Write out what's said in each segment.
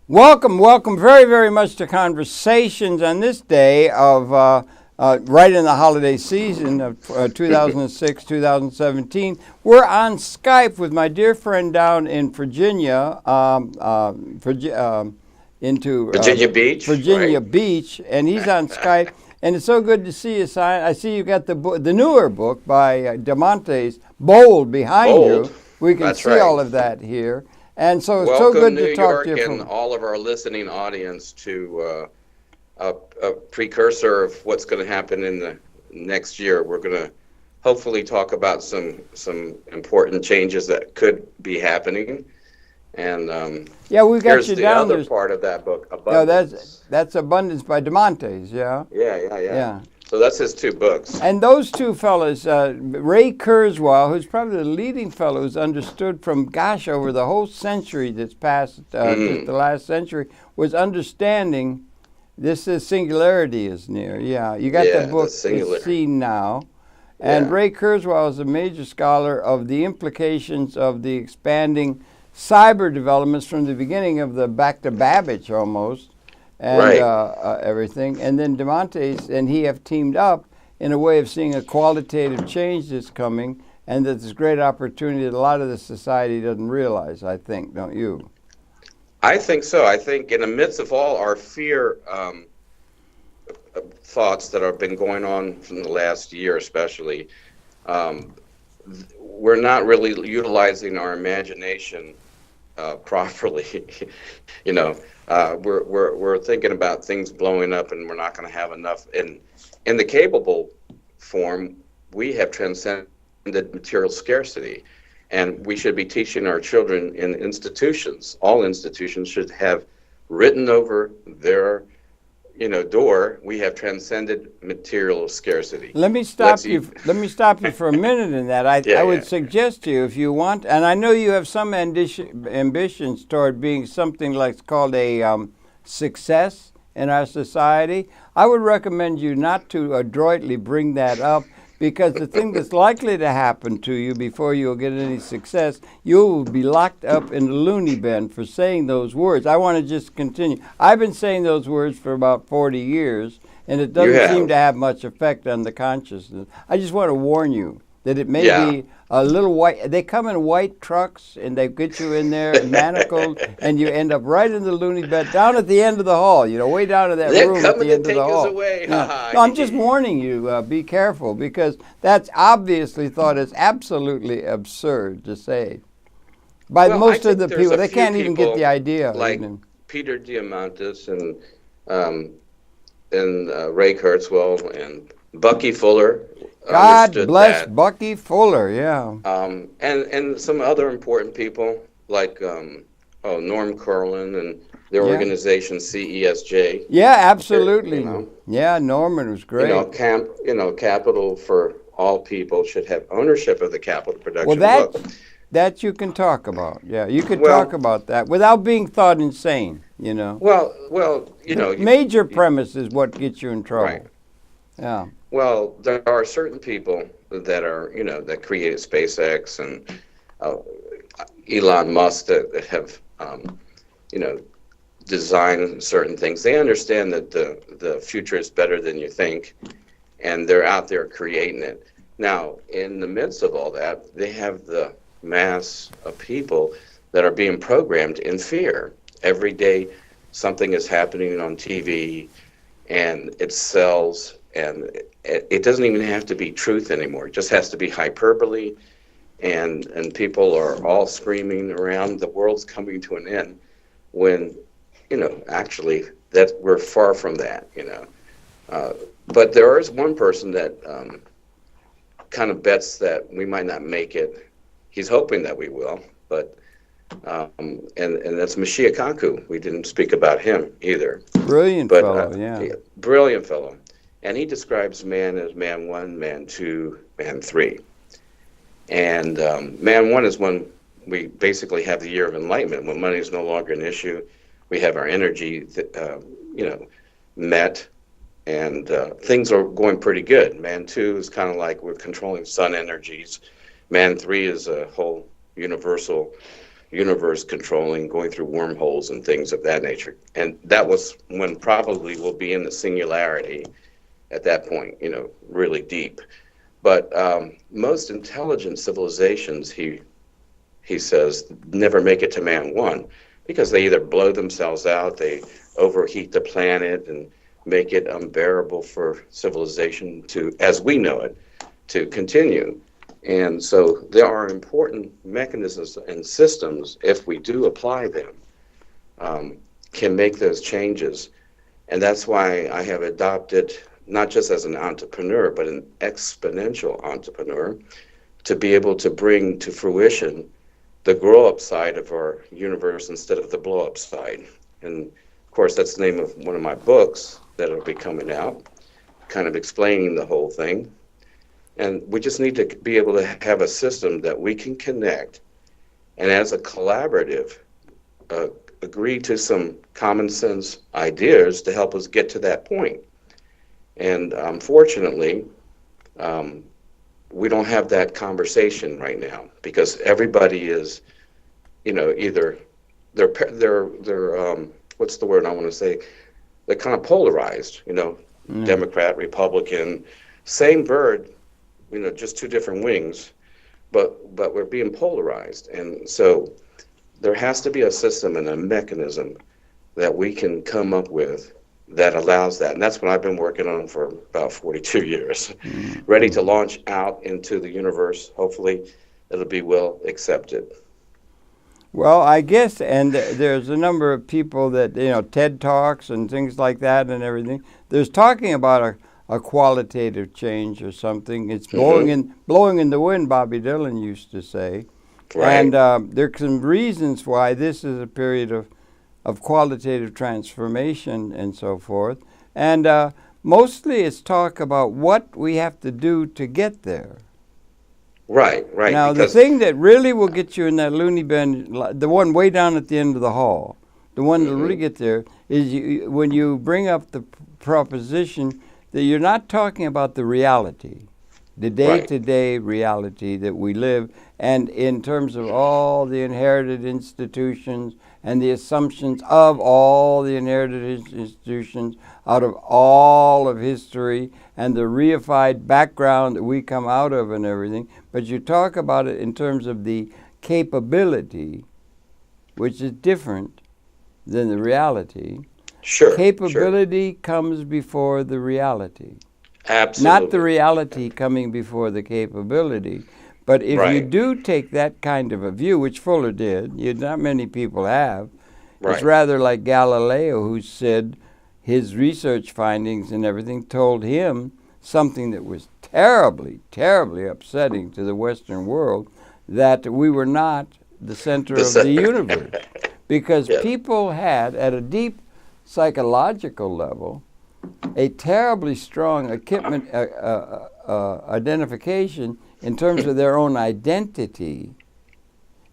Welcome very, very much to Conversations on this day of right in the holiday season of 2006, 2017. We're on Skype with my dear friend down in Virginia, into Virginia Beach, Virginia right? Beach, and he's on Skype. And it's so good to see you, Simon. I see you got the newer book by Demontes, Bold, behind Bold. you. We can That's see right. all of that here. And so it's so Welcome, good New to talk to York, you and from. all of our listening audience to a precursor of what's going to happen in the next year. We're going to hopefully talk about some important changes that could be happening. And Yeah, we got here's you the down. other There's part of that book, no, Abundance. that's Abundance by Demontes. Yeah, Yeah. yeah. So that's his two books. And those two fellows, Ray Kurzweil, who's probably the leading fellow who's understood from, gosh, over the whole century that's passed, just the last century, was understanding this is singularity is near. Yeah, you got the Yeah, the book, singular. It's Seen Now. And Yeah. Ray Kurzweil is a major scholar of the implications of the expanding cyber developments from the beginning of the back to Babbage almost, and Right. everything. And then Demontes and he have teamed up in a way of seeing a qualitative change that's coming, and that there's great opportunity that a lot of the society doesn't realize, I think, don't you? I think so. I think in the midst of all our fear thoughts that have been going on from the last year, especially, um, we're not really utilizing our imagination properly. you know, we're thinking about things blowing up, and we're not going to have enough. In the capable form, we have transcended material scarcity. And we should be teaching our children in institutions. All institutions should have written over their, door. We have transcended material scarcity. Let me stop Let's you. Let me stop you for a minute in that. I Yeah. would suggest to you, if you want, and I know you have some ambitions toward being something like called a success in our society. I would recommend you not to adroitly bring that up, because the thing that's likely to happen to you before you'll get any success, you will be locked up in the loony bin for saying those words. I want to just continue. I've been saying those words for about 40 years, and it You doesn't seem have. to have much effect on the consciousness. I just want to warn you that it may Yeah. be a little white. They come in white trucks, and they get you in there manacled, and you end up right in the loony bin, down at the end of the hall, way down in that They're room at coming the to end of the take us hall. away. Yeah. Ha No, I'm just warning you, be careful, because that's obviously thought as absolutely absurd to say by Well, I most of think the there's people. a They few can't even get people the idea. like Peter Diamandis um, and Ray Kurzweil and Bucky Fuller God understood bless that. Bucky Fuller, yeah. And some other important people like Norm Carlin and their Yeah. organization CESJ. Yeah, They're, absolutely. Yeah, Norman was great. Capital for all people should have ownership of the capital Well, production book. that you can talk about. Yeah, you could talk Well, about that without being thought insane. well, The major premise is what gets you in trouble. right. Yeah. Well, there are certain people that are, that created SpaceX and uh, Elon Musk that have, you know, designed certain things. They understand that the future is better than you think, and they're out there creating it. Now, in the midst of all that, they have the mass of people that are being programmed in fear. Every day, something is happening on TV, and it sells, and it doesn't even have to be truth anymore. It just has to be hyperbole, and people are all screaming around, the world's coming to an end, when, actually, that we're far from that. But there is one person that kind of bets that we might not make it. He's hoping that we will, but and that's Mashiach Kaku. We didn't speak about him either. Brilliant But fellow, yeah. brilliant fellow. And he describes man as man one, man two, man three. And man one is when we basically have the year of enlightenment, when money is no longer an issue. We have our energy, met, and things are going pretty good. Man two is kind of like we're controlling sun energies. Man three is a whole universal universe controlling, going through wormholes and things of that nature. And that was when probably we'll be in the singularity at that point, really deep. But most intelligent civilizations, he says, never make it to man one, because they either blow themselves out, they overheat the planet and make it unbearable for civilization to, as we know it, to continue. And so there are important mechanisms and systems, if we do apply them, can make those changes. And that's why I have adopted, not just as an entrepreneur, but an exponential entrepreneur, to be able to bring to fruition the grow-up side of our universe instead of the blow-up side. And of course, that's the name of one of my books that'll be coming out, kind of explaining the whole thing. And we just need to be able to have a system that we can connect, and as a collaborative, agree to some common sense ideas to help us get to that point. And unfortunately, we don't have that conversation right now, because everybody is, either they're what's the word I want to say? They're kind of polarized, Democrat, Republican, same bird, just two different wings, but we're being polarized. And so there has to be a system and a mechanism that we can come up with that allows that. And that's what I've been working on for about 42 years, ready to launch out into the universe. Hopefully it'll be well accepted. Well, I guess, and there's a number of people that, TED Talks and things like that and everything, there's talking about a qualitative change or something. It's blowing in the wind, Bobby Dylan used to say. Right. And there's some reasons why this is a period of qualitative transformation and so forth. And mostly it's talk about what we have to do to get there. Right. Now, the thing that really will get you in that loony bin, the one way down at the end of the hall, the one that really get there, is when you bring up the proposition that you're not talking about the reality, the day-to-day reality that we live, and in terms of all the inherited institutions and the assumptions of all the inherited institutions out of all of history and the reified background that we come out of and everything. But you talk about it in terms of the capability, which is different than the reality. Sure. Capability comes before the reality. Absolutely. Not the reality coming before the capability. But if you do take that kind of a view, which Fuller did, not many people have, it's rather like Galileo, who said his research findings and everything told him something that was terribly, terribly upsetting to the Western world, that we were not the center of the universe. Because people had, at a deep psychological level, a terribly strong identification in terms of their own identity.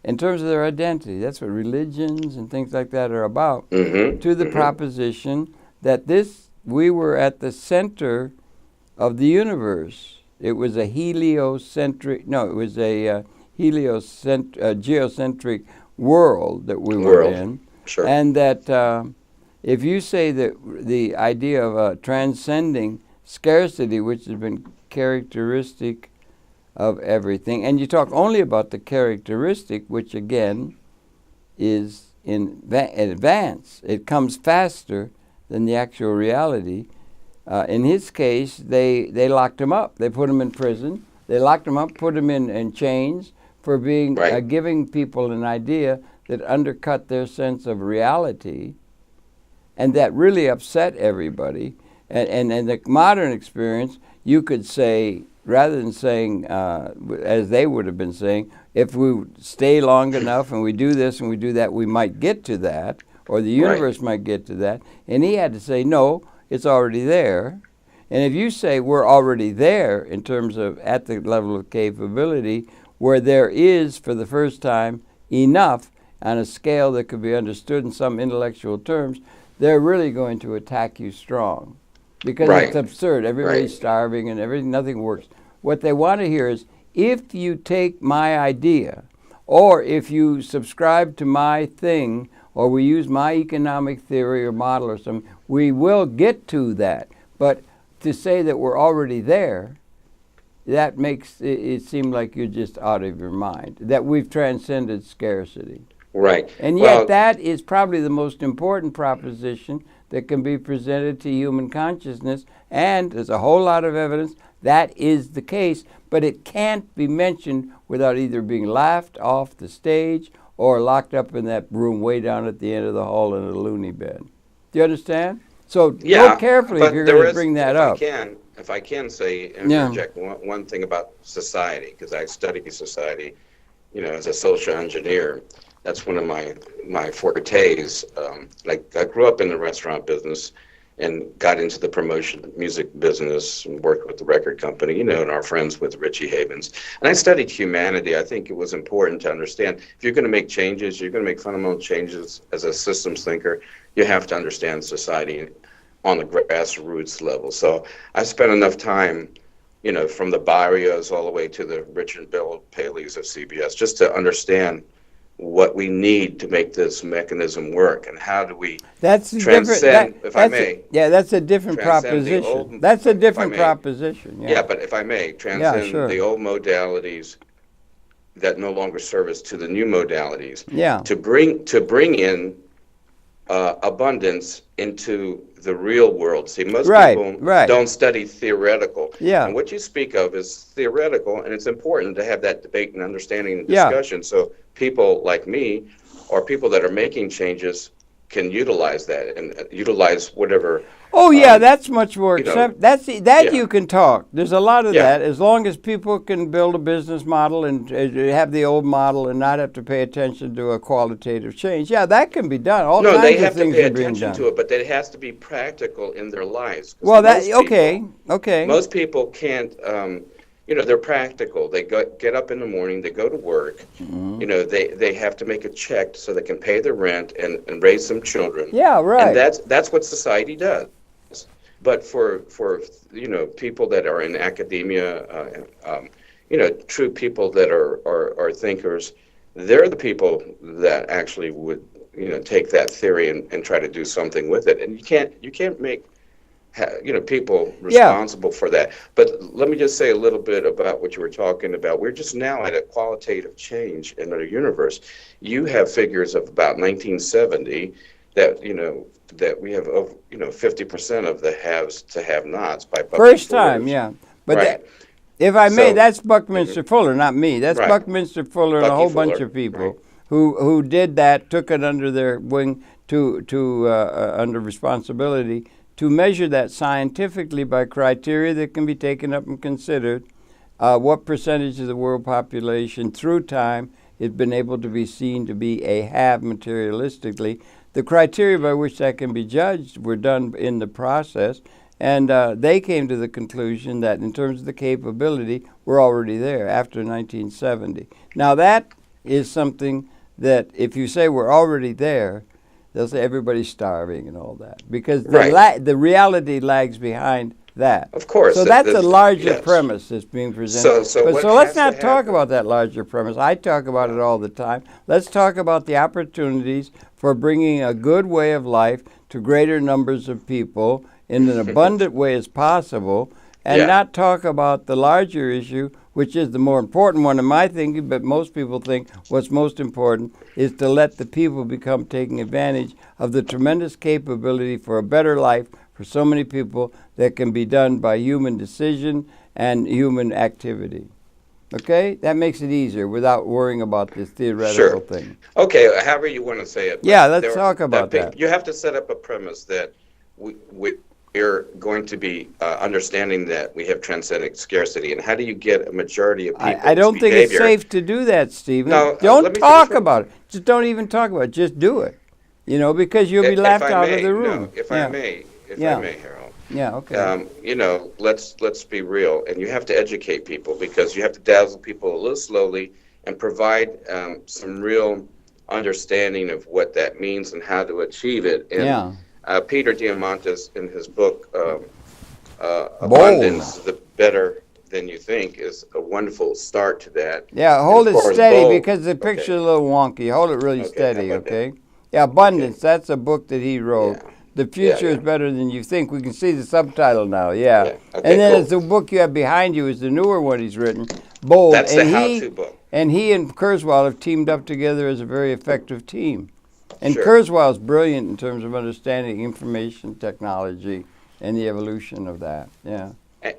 In terms of their identity, that's what religions and things like that are about, to the proposition that we were at the center of the universe. It was a geocentric world that we were in. Sure. And that if you say that the idea of transcending scarcity, which has been characteristic of everything, and you talk only about the characteristic, which again is in advance. It comes faster than the actual reality. In his case, they locked him up. They put him in prison. They locked him up, put him in chains for being giving people an idea that undercut their sense of reality, and that really upset everybody. And the modern experience, you could say, rather than saying, as they would have been saying, if we stay long enough and we do this and we do that, we might get to that, or the universe might get to that. And he had to say, no, it's already there. And if you say we're already there in terms of at the level of capability, where there is, for the first time, enough on a scale that could be understood in some intellectual terms, they're really going to attack you strong. Because it's absurd. Everybody's starving and nothing works. What they want to hear is, if you take my idea, or if you subscribe to my thing, or we use my economic theory or model or something, we will get to that. But to say that we're already there, that makes it seem like you're just out of your mind, that we've transcended scarcity. Right. And yet that is probably the most important proposition that can be presented to human consciousness, and there's a whole lot of evidence that is the case, but it can't be mentioned without either being laughed off the stage or locked up in that room way down at the end of the hall in a loony bin. Do you understand? So go carefully if you're going to bring that up. If I can say, interject one thing about society, because I study society, as a social engineer. That's one of my fortes. Like I grew up in the restaurant business and got into the promotion music business and worked with the record company, and our friends with Richie Havens. And I studied humanity. I think it was important to understand if you're going to make changes, you're going to make fundamental changes as a systems thinker, you have to understand society on the grassroots level. So I spent enough time, from the barrios all the way to the Richard Bill Paleys of CBS, just to understand what we need to make this mechanism work, and how do we transcend, if I may. Yeah, that's a different proposition. That's a different proposition. Yeah, but if I may, transcend the old modalities that no longer serve us to the new modalities. Yeah. To bring in abundance into the real world. See, most people don't study theoretical. Yeah. And what you speak of is theoretical, and it's important to have that debate and understanding and discussion. So people like me, or people that are making changes, can utilize that and utilize whatever. Oh yeah, that's much more acceptable. You can talk. There's a lot of that, as long as people can build a business model and have the old model and not have to pay attention to a qualitative change. Yeah, that can be done. All kinds they of have to things pay are being attention done. to it, but it has to be practical in their lives. Well, okay. Most people can't. They're practical. They get up in the morning, they go to work. Mm-hmm. They have to make a check so they can pay their rent and raise some children. Yeah, right. And that's what society does. But for people that are in academia, true people that are thinkers, they're the people that actually would take that theory and try to do something with it. And you can't make people responsible for that. But let me just say a little bit about what you were talking about. We're just now at a qualitative change in our universe. You have figures of about 1970 that that we have 50% of the haves to have-nots by public first borders. time, yeah. But if I may, that's Buckminster Fuller, not me. That's Buckminster Fuller and a whole bunch of people who did that, took it under their wing under responsibility to measure that scientifically by criteria that can be taken up and considered. What percentage of the world population through time has been able to be seen to be a have materialistically. The criteria by which that can be judged were done in the process, and they came to the conclusion that in terms of the capability, we're already there after 1970. Now that is something that if you say we're already there, they'll say everybody's starving and all that, because the reality lags behind that. Of course. So that's a larger premise that's being presented. So let's not talk about that larger premise. I talk about it all the time. Let's talk about the opportunities for bringing a good way of life to greater numbers of people in an abundant way as possible, and not talk about the larger issue, which is the more important one in my thinking, but most people think what's most important is to let the people become taking advantage of the tremendous capability for a better life for so many people that can be done by human decision and human activity. Okay? That makes it easier without worrying about this theoretical thing. Okay, however you want to say it. Yeah, let's talk about that. You have to set up a premise that we're going to be understanding that we have transcended scarcity. And how do you get a majority of people I don't think it's safe to do that, Stephen. No, don't talk about it. Just don't even talk about it. Just do it. Because you'll be laughed out of the room. No, if I may, Harold. Yeah, okay. Let's be real. And you have to educate people, because you have to dazzle people a little slowly and provide some real understanding of what that means and how to achieve it. And Peter Diamandis, in his book Abundance, the than you think is a wonderful start to that. Yeah, And hold as it far as steady bold, because the picture's okay, a little wonky. Hold it really okay, how steady, about that? okay? Yeah, Okay, Abundance, that's a book that he wrote. yeah, The yeah, future is yeah, better than you think. We can see the subtitle now, yeah. yeah. And Okay, then it's cool. the book you have behind you is the newer one he's written, Bold. That's the how-to book. And he and Kurzweil have teamed up together as a very effective team. And Sure. Kurzweil's brilliant in terms of understanding information technology and the evolution of that. Yeah.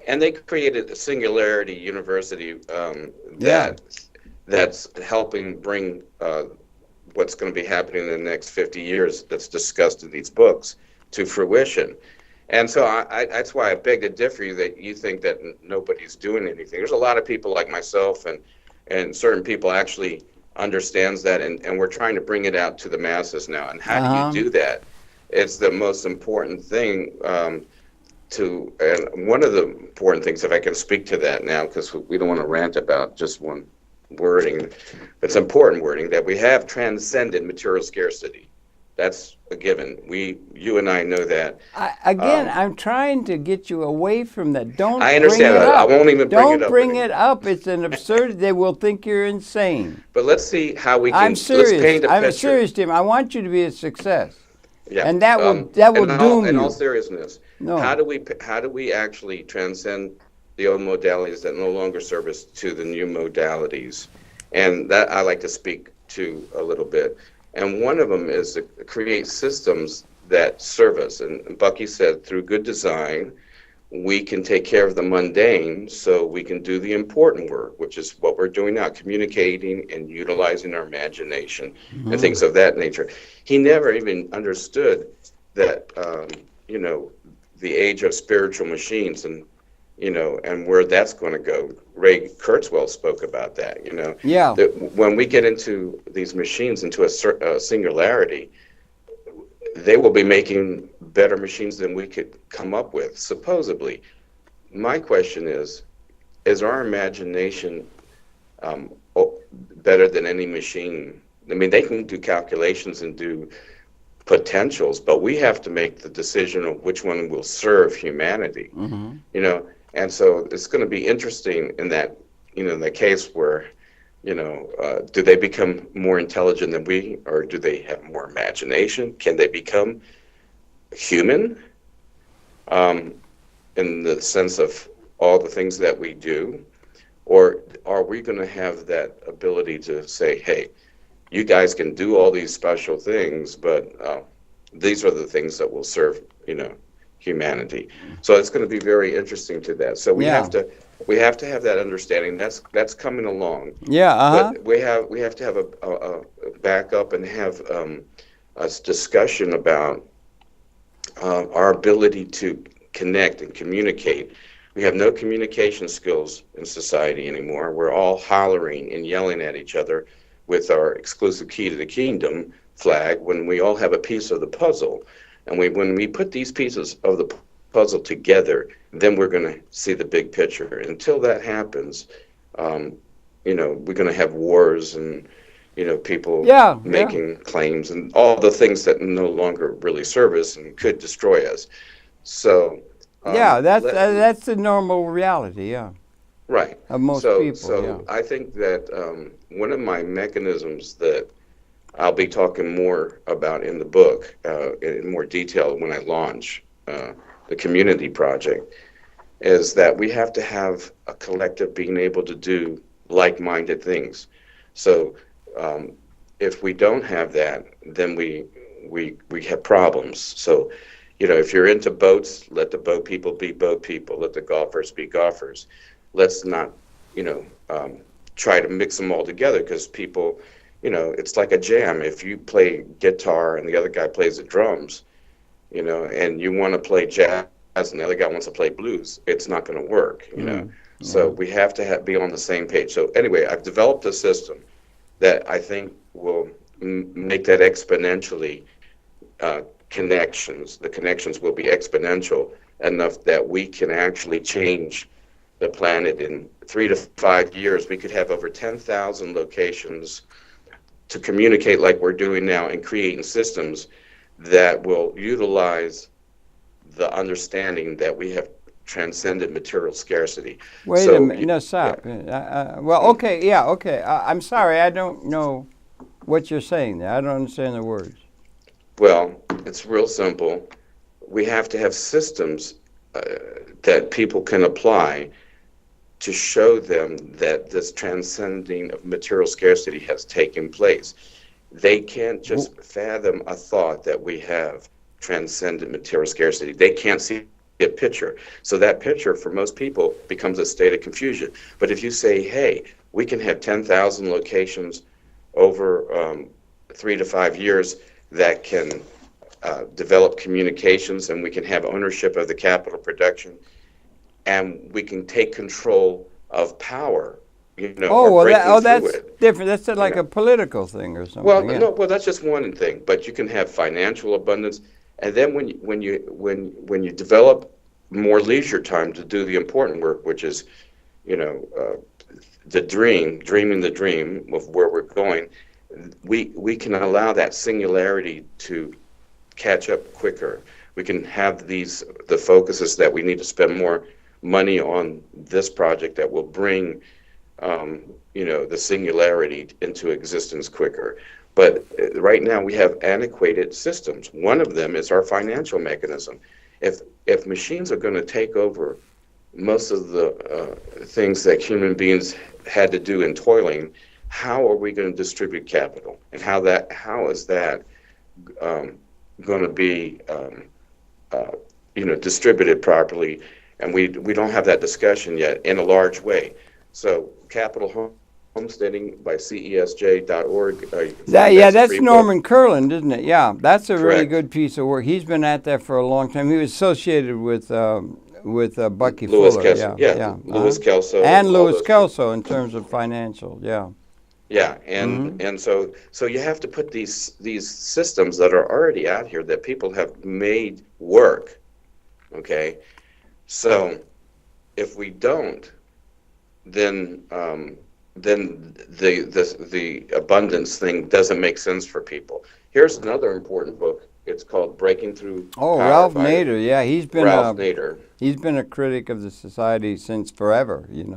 And they created a Singularity University Yeah. that's helping bring what's going to be happening in the next 50 years that's discussed in these books to fruition. And so that's why I beg to differ you that you think that nobody's doing anything. There's a lot of people like myself and certain people actually understands that, and we're trying to bring it out to the masses now. And how do you Uh-huh. do that? It's the most important thing. And one of the important things, if I can speak to that now, because we don't want to rant about just one wording, it's important wording that we have transcended material scarcity. That's a given. You and I know that. Again, Um, I'm trying to get you away from that. Don't I bring understand it that. I up. won't even bring it Don't up bring it anymore. up. It's an absurdity. They will think you're insane. But let's see how we I'm can. Let's serious. paint a I'm picture. serious, Tim. I want you to be a success, Yeah. and that will doom In all you. seriousness, No. how do we actually transcend the old modalities that no longer serve us to the new modalities? And that I like to speak to a little bit. And one of them is to create systems that serve us. And Bucky said, through good design, we can take care of the mundane so we can do the important work, which is what we're doing now, communicating and utilizing our imagination and things of that nature. He never even understood that, the age of spiritual machines and, and where that's going to go. Ray Kurzweil spoke about that, Yeah. that when we get into these machines, into a singularity, they will be making better machines than we could come up with, supposedly. My question is our imagination better than any machine? I mean, they can do calculations and do potentials, but we have to make the decision of which one will serve humanity, Mm-hmm. And so it's going to be interesting in that, in the case where, do they become more intelligent than we, or do they have more imagination? Can they become human in the sense of all the things that we do? Or are we going to have that ability to say, hey, you guys can do all these special things, but these are the things that will serve, humanity. So it's going to be very interesting to that. So we Yeah. have to have that understanding. That's coming along. Yeah. Uh-huh. But we have to have a backup and have a discussion about our ability to connect and communicate. We have no communication skills in society anymore. We're all hollering and yelling at each other with our exclusive key to the kingdom flag when we all have a piece of the puzzle. And when we put these pieces of the puzzle together, then we're going to see the big picture. Until that happens, we're going to have wars and, people Yeah. Yeah. making claims and all the things that no longer really serve us and could destroy us. So, Yeah. That's the normal reality. Yeah. right. Of most So, people. Yeah. I think that one of my mechanisms that I'll be talking more about in the book in more detail when I launch the community project is that we have to have a collective being able to do like-minded things. So if we don't have that, then we have problems. So, if you're into boats, let the boat people be boat people. Let the golfers be golfers. Let's not, try to mix them all together because people, it's like a jam. If you play guitar and the other guy plays the drums, and you want to play jazz and the other guy wants to play blues, it's not going to work. So we have to be on the same page. So anyway, I've developed a system that I think will make that exponentially connections. The connections will be exponential enough that we can actually change the planet in 3 to 5 years. We could have over 10,000 locations to communicate like we're doing now and creating systems that will utilize the understanding that we have transcended material scarcity. Wait a So, minute. No, yeah. stop. Well, okay, yeah, okay. I'm sorry, I don't know what you're saying there. I don't understand the words. Well, it's real simple. We have to have systems uh, that people can apply to show them that this transcending of material scarcity has taken place. They can't just fathom a thought that we have transcendent material scarcity. They can't see a picture. So that picture for most people becomes a state of confusion. But if you say, hey, we can have 10,000 locations over 3 to 5 years that can develop communications, and we can have ownership of the capital production, and we can take control of power, Oh, or well, breaking through that's it. different. That's like know. a political thing or something. Well, Yeah. no, well, that's just one thing. But you can have financial abundance, and then when you develop more leisure time to do the important work, which is, the dreaming the dream of where we're going, we can allow that singularity to catch up quicker. We can have the focuses that we need to spend more money on this project that will bring the singularity into existence quicker. But right now we have antiquated systems. One of them is our financial mechanism. If machines are going to take over most of the things that human beings had to do in toiling, how are we going to distribute capital, and how is that going to be distributed properly? And we don't have that discussion yet in a large way. So capital homesteading by cesj.org. That's Norman Kurland, isn't it? Yeah, that's a really Correct. good piece of work. He's been at that for a long time. He was associated with Bucky Louis Fuller. Kelso. Yeah. Louis Kelso. And all Louis those Kelso in terms of financial. Yeah. Yeah, and so you have to put these systems that are already out here that people have made work. Okay, so if we don't, then the abundance thing doesn't make sense for people. Here's another important book. It's called Breaking Through Oh, Power Ralph by Nader. Yeah, he's been Ralph Nader. He's been a critic of the society since forever. In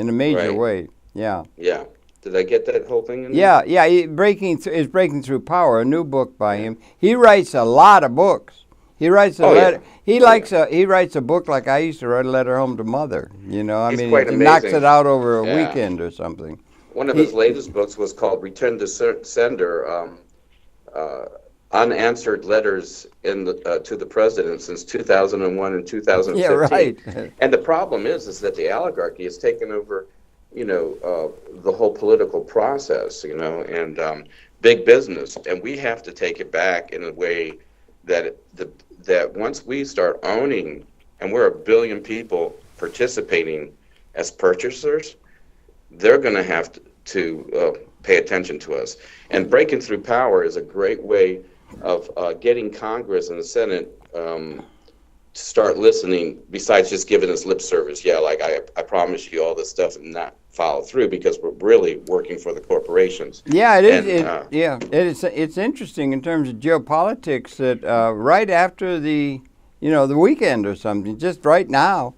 a major Right. way. Yeah. Yeah. Did I get that whole thing in there? Yeah. Breaking Through Power, a new book by him. He writes a lot of books. He writes a letter. Yeah. He writes a book like I used to write a letter home to mother. I He's mean, quite he knocks amazing. it out over a Yeah. weekend or something. One of his latest books was called Return to Sender, unanswered letters to the president since 2001 and 2015. Yeah, right. And the problem is that the oligarchy has taken over, the whole political process, and big business, and we have to take it back in a way that that once we start owning, and we're 1 billion people participating as purchasers, they're going to have to pay attention to us. And Breaking Through Power is a great way of getting Congress and the Senate to start listening, besides just giving us lip service. Yeah, like I promise you all this stuff, and not follow through, because we're really working for the corporations. Yeah, it is. And, It's interesting in terms of geopolitics that right after the weekend or something, just right now,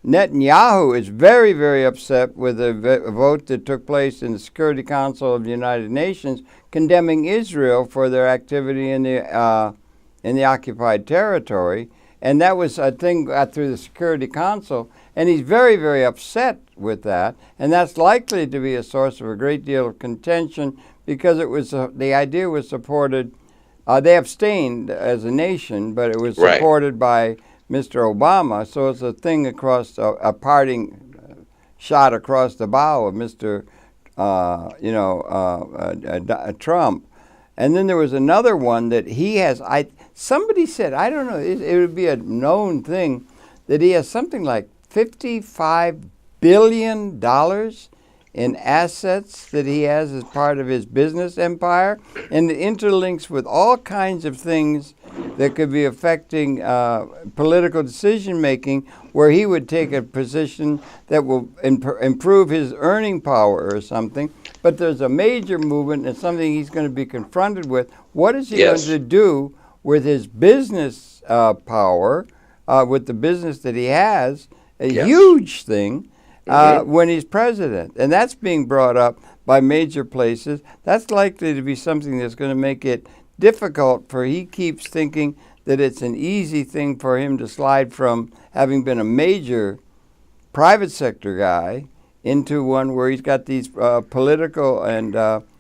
Netanyahu is very, very upset with a vote that took place in the Security Council of the United Nations condemning Israel for their activity in the occupied territory. And that was a thing through the Security Council. And he's very, very upset with that. And that's likely to be a source of a great deal of contention, because it was the idea was supported. They abstained as a nation, but it was supported by Mr. Obama. So it's a thing across a parting shot across the bow of Mr. Trump. And then there was another one that he has. Somebody said, I don't know, it would be a known thing, that he has something like $55 billion in assets that he has as part of his business empire, and it interlinks with all kinds of things that could be affecting political decision making, where he would take a position that will improve his earning power or something. But there's a major movement and something he's going to be confronted with. What is he going to do with his business power with the business that he has, a Yes. huge thing when he's president. And that's being brought up by major places. That's likely to be something that's going to make it difficult for he keeps thinking that it's an easy thing for him to slide from having been a major private sector guy into one where he's got these political and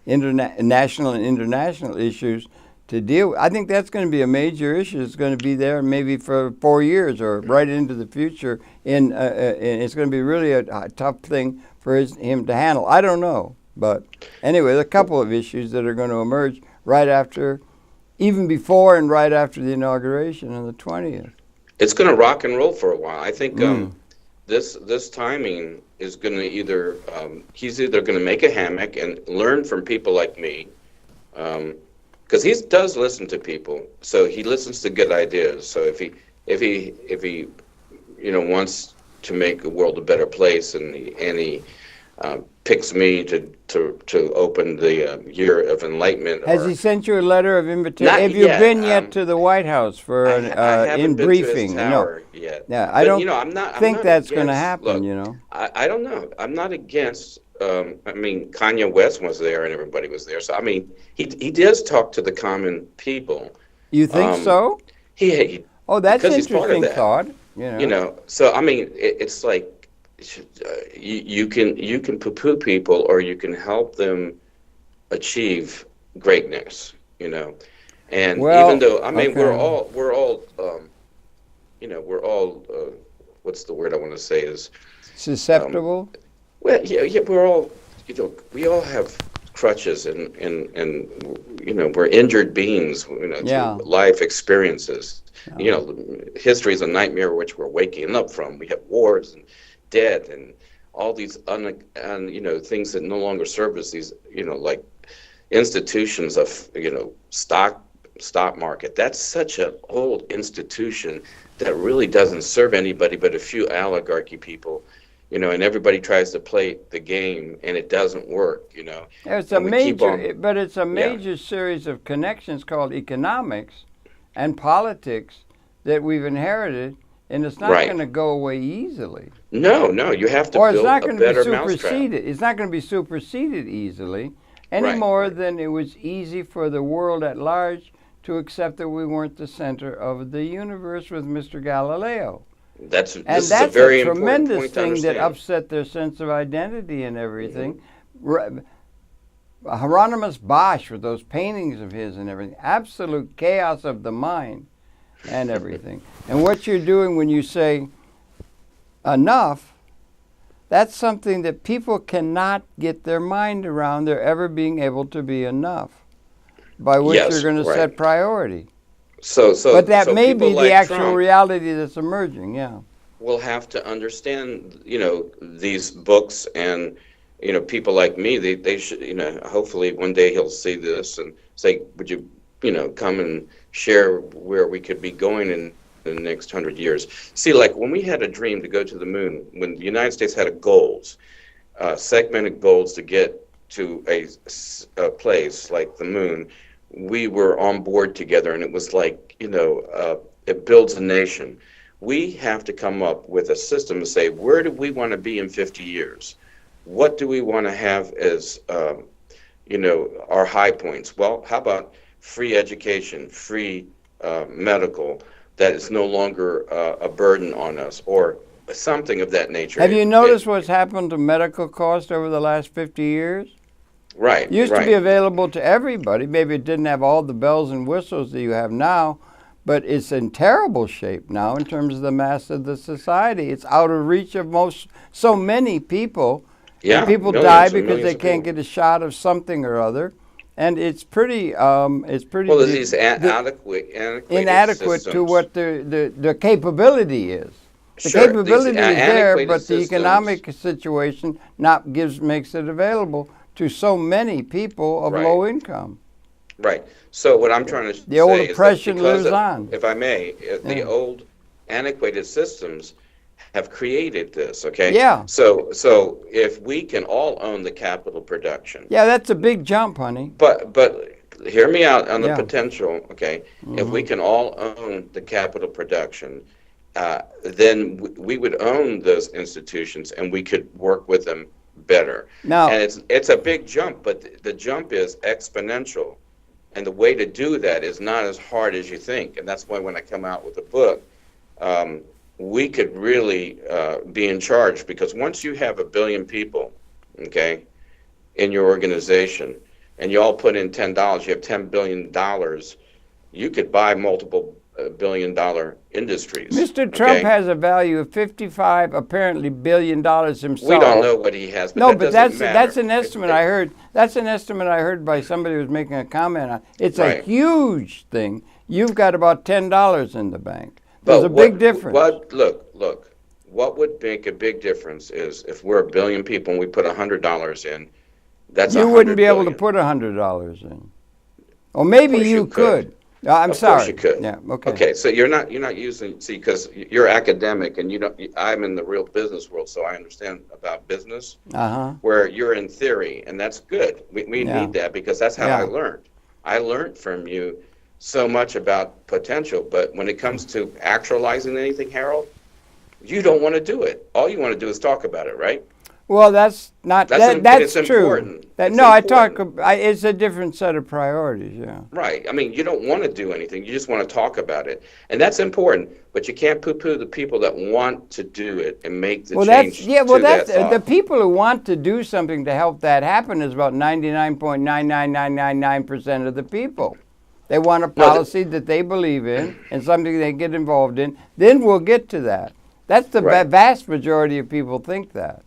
national and international issues to deal with. I think that's going to be a major issue. It's going to be there maybe for 4 years or right into the future. And it's going to be really a tough thing for him to handle. I don't know. But anyway, there are a couple of issues that are going to emerge right after, even before and right after the inauguration on the 20th. It's going to rock and roll for a while. I think this timing is going to either he's either going to make a hammock and learn from people like me, because he does listen to people. So he listens to good ideas. So if he wants to make the world a better place, and he picks me to open the year of enlightenment. Has he sent you a letter of invitation? Not Have you yet. been yet to the White House for I haven't in been briefing? to his tower yet. Yeah, But, I don't I'm not that's going to against- happen. Look, I don't know. I'm not against. I mean, Kanye West was there, and everybody was there. So I mean, he does talk to the common people. You think so? He Oh, that's because he's part of interesting that. thought. So I mean, it's like you can poo-poo people, or you can help them achieve greatness. And Well, even though okay. we're all what's the word I want to say is Susceptible. well, yeah, we're all, we all have crutches, and we're injured beings, Yeah. through life experiences. Yeah. History is a nightmare which we're waking up from. We have wars and death and all these things that no longer serve us. These like institutions of stock market. That's such an old institution that really doesn't serve anybody but a few oligarchy people. And everybody tries to play the game, and it doesn't work. It's a And we keep major series of connections called economics and politics that we've inherited, and it's not Right. going to go away easily. No, you have to Or it's build not a going to be better mousetrap. superseded. It's not going to be superseded easily any Right, more right. than it was easy for the world at large to accept that we weren't the center of the universe with Mr. Galileo. This And is that's a very a important tremendous point to thing that understand. upset their sense of identity and everything. Hieronymus Bosch with those paintings of his and everything, absolute chaos of the mind and everything. And what you're doing when you say enough, that's something that people cannot get their mind around, there ever being able to be enough, by which Yes, you're going to right. set priority. So But that so may people be like the actual Trump reality that's emerging, yeah. will have to understand, these books, and people like me. They should, hopefully one day he'll see this and say, would you, come and share where we could be going in the next 100 years. See, like when we had a dream to go to the moon, when the United States had goals, segmented goals to get to a place like the moon, we were on board together, and it was like, it builds a nation. We have to come up with a system to say, where do we want to be in 50 years? What do we want to have as, our high points? Well, how about free education, free medical, that is no longer a burden on us, or something of that nature. Have you noticed what's happened to medical costs over the last 50 years? Right. It used right. to be available to everybody. Maybe it didn't have all the bells and whistles that you have now, but it's in terrible shape now in terms of the mass of the society. It's out of reach of so many people. Yeah, And people millions die and because millions they of can't people. get a shot of something or other. And it's pretty Well, these inadequate inadequate systems. to what the capability is. The Sure, these capability is there, antiquated but the systems- economic situation makes it available to so many people of Right. low income. Right. So what I'm trying to The old say oppression is that because lives on. if I may, the Yeah. old antiquated systems have created this. Okay. Yeah. So if we can all own the capital production, Yeah, that's a big jump, honey. but hear me out on the Yeah. potential. Okay. If we can all own the capital production, then we would own those institutions and we could work with them better. Now, And it's a big jump, but the jump is exponential. And the way to do that is not as hard as you think. And that's why when I come out with a book, we could really be in charge, because once you have 1 billion people, okay, in your organization, and you all put in $10, you have $10 billion, you could buy multiple billion-dollar industries. Mr. Trump okay? has a value of 55, apparently, $billion himself. We don't know what he has, but no, that but doesn't matter. that's an estimate I heard. That's an estimate I heard by somebody who was making a comment on. It's a huge thing. You've got about $10 in the bank. There's a big difference. Look. What would make a big difference is if we're 1 billion people and we put $100 in. That's you wouldn't be able to put $100 in. Or maybe you could. I'm sorry. Of course you could. Yeah. Okay. Okay. So you're not using, see, because you're academic and you don't. I'm in the real business world, so I understand about business. Where you're in theory, and that's good. We need that, because that's how I learned. I learned from you so much about potential, but when it comes to actualizing anything, Harold, you don't want to do it. All you want to do is talk about it, right? Well, that's not that's true. Important. It's a different set of priorities. Yeah. Right. I mean, you don't want to do anything. You just want to talk about it, and that's important. But you can't poo-poo the people that want to do it and make the change. That's the people who want to do something to help that happen is about 99.99999% of the people. They want a policy that they believe in and something they get involved in. Then we'll get to that. That's the vast majority of people think that.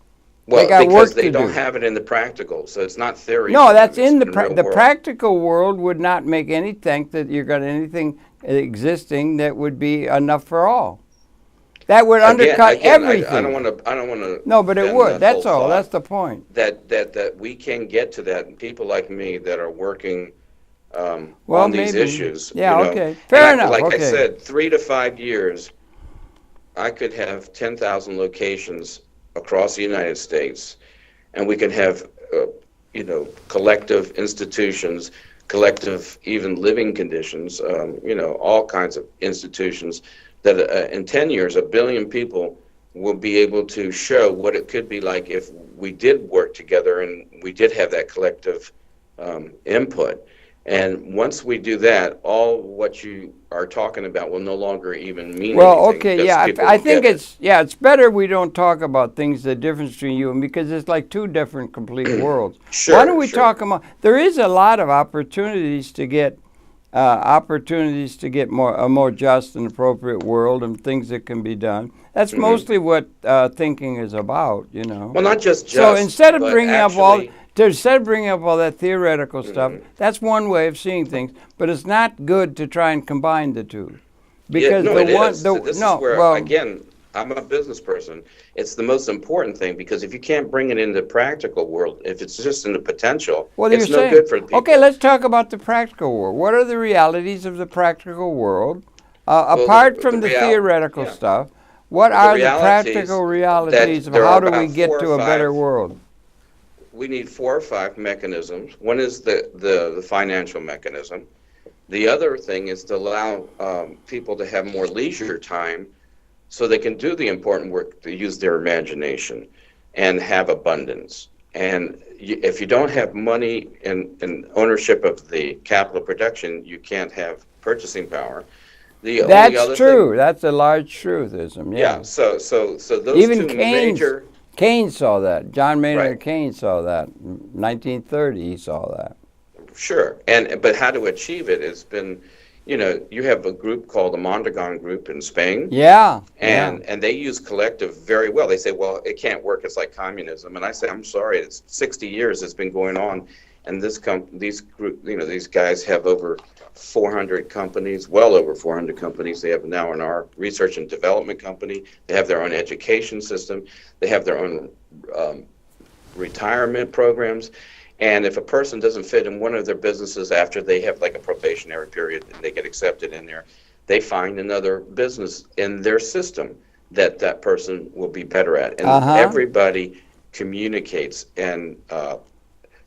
Well, because they don't have it in the practical, so it's not theory. No, that's in the practical world. Would not make any think that you've got anything existing that would be enough for all. That would undercut everything. I don't want to. No, but it would. That's all. That's the point. That we can get to that. And people like me that are working on these issues. Yeah. Okay. Fair enough. Like I said, 3 to 5 years, I could have 10,000 locations across the United States, and we can have, collective institutions, collective even living conditions, all kinds of institutions that in 10 years, 1 billion people will be able to show what it could be like if we did work together and we did have that collective input. And once we do that, all what you are talking about will no longer even mean anything. Well, okay, yeah, I think it's better we don't talk about things, the difference between you and me, because it's like two different complete worlds. Sure. Why don't we talk about? There is a lot of opportunities to get a more just and appropriate world and things that can be done. That's mostly what thinking is about, Well, not just. So instead of bringing up all that theoretical stuff, that's one way of seeing things. But it's not good to try and combine the two, because again, I'm a business person. It's the most important thing, because if you can't bring it into the practical world, if it's just in the potential, it's no good for people. Okay, let's talk about the practical world. What are the realities of the practical world, apart from the theoretical stuff? What are the practical realities of how do we get to a better world? We need 4 or 5 mechanisms. One is the financial mechanism. The other thing is to allow people to have more leisure time so they can do the important work, to use their imagination and have abundance. And if you don't have money and ownership of the capital production, you can't have purchasing power. That's true. That's a large truthism. Yeah. So those even two major. Keynes saw that. John Maynard Keynes saw that. 1930, he saw that. Sure. But how to achieve it has been, you have a group called the Mondragon Group in Spain. Yeah. And they use collective very well. They say, well, it can't work. It's like communism. And I say, I'm sorry. It's 60 years it's been going on. And these guys have over 400 companies, well over 400 companies. They have now in our research and development company. They have their own education system. They have their own retirement programs. And if a person doesn't fit in one of their businesses after they have like a probationary period and they get accepted in there, they find another business in their system that person will be better at. And everybody communicates, and